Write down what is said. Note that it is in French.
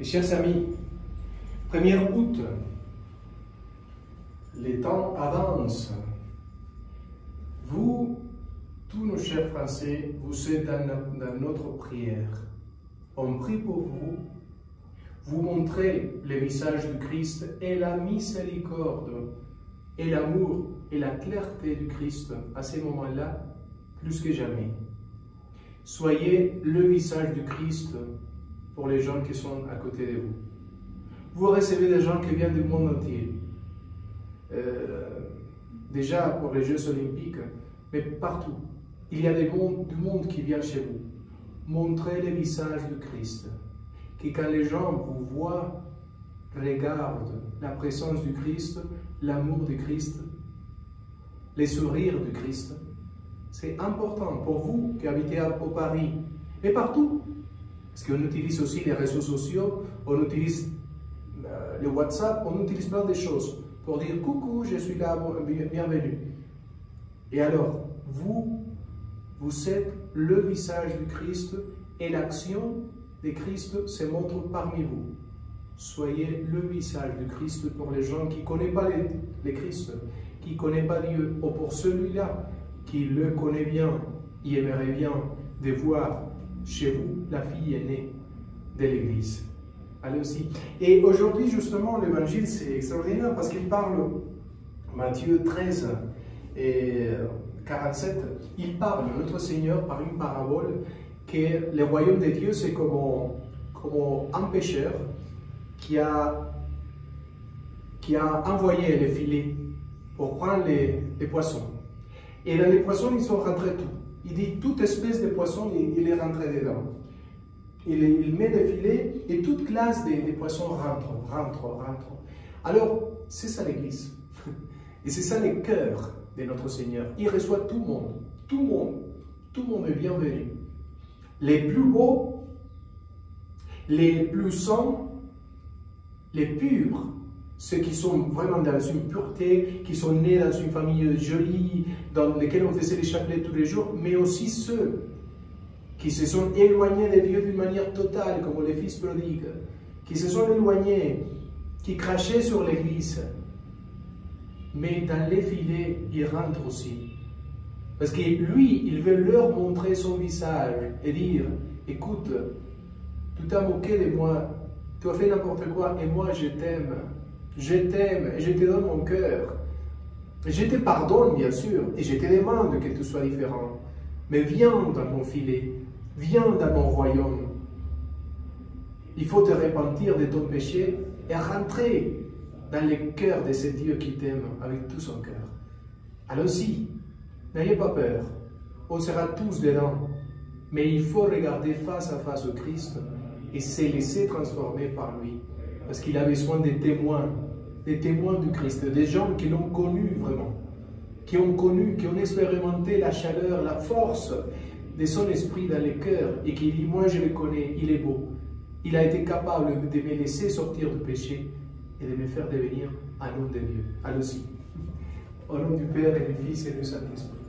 Mes chers amis, 1er août, les temps avancent. Vous, tous nos chers Français, vous êtes dans notre prière. On prie pour vous. Vous montrez le visage du Christ et la miséricorde et l'amour et la clarté du Christ à ces moments-là, plus que jamais. Soyez le visage du Christ pour les gens qui sont à côté de vous. Vous recevez des gens qui viennent du monde entier. Déjà pour les Jeux Olympiques, mais partout. Il y a du monde qui vient chez vous. Montrez le visage du Christ. Que quand les gens vous voient, regardent la présence du Christ, l'amour du Christ, les sourires du Christ. C'est important pour vous qui habitez au Paris, mais partout. Parce qu'on utilise aussi les réseaux sociaux, on utilise le WhatsApp, on utilise plein de choses pour dire « Coucou, je suis là, bienvenue ». Et alors, vous êtes le visage du Christ et l'action de Christ se montre parmi vous. Soyez le visage du Christ pour les gens qui ne connaissent pas le Christ, qui ne connaissent pas Dieu, ou pour celui-là qui le connaît bien, il aimerait bien de voir chez vous la fille aînée de l'Église. Allez-y. Et aujourd'hui, justement, l'évangile, c'est extraordinaire parce qu'il parle, Matthieu 13 et 47, il parle, notre Seigneur, par une parabole, que le royaume de Dieu, c'est comme un pêcheur qui a envoyé les filets pour prendre les poissons. Et dans les poissons, ils sont rentrés tout. Il dit toute espèce de poisson, il est rentré dedans. Il met des filets et toute classe des poissons rentre. Alors, c'est ça l'Église. Et c'est ça le cœur de notre Seigneur. Il reçoit tout le monde. Tout le monde est bienvenu. Les plus beaux, les plus saints, les purs, ceux qui sont vraiment dans une pureté, qui sont nés dans une famille jolie, dans laquelle on faisait les chapelets tous les jours, mais aussi ceux qui se sont éloignés de Dieu d'une manière totale, comme les fils prodigues, qui se sont éloignés, qui crachaient sur l'Église. Mais dans les filets, il rentre aussi. Parce que lui, il veut leur montrer son visage et dire, écoute, tu t'as moqué de moi, tu as fait n'importe quoi, et moi je t'aime, et je te donne mon cœur. Je te pardonne, bien sûr, et je te demande que tu sois différent. Mais viens dans mon filet, viens dans mon royaume. Il faut te repentir de ton péché et rentrer dans le cœur de ce Dieu qui t'aime avec tout son cœur. Allons-y, n'ayez pas peur, on sera tous dedans. Mais il faut regarder face à face au Christ et se laisser transformer par lui. Parce qu'il a besoin des témoins du Christ, des gens qui l'ont connu vraiment, qui ont expérimenté la chaleur, la force de son esprit dans le cœur et qui dit, moi je le connais, il est beau. Il a été capable de me laisser sortir du péché et de me faire devenir un homme de Dieu. Allons-y. Au nom du Père et du Fils et du Saint-Esprit.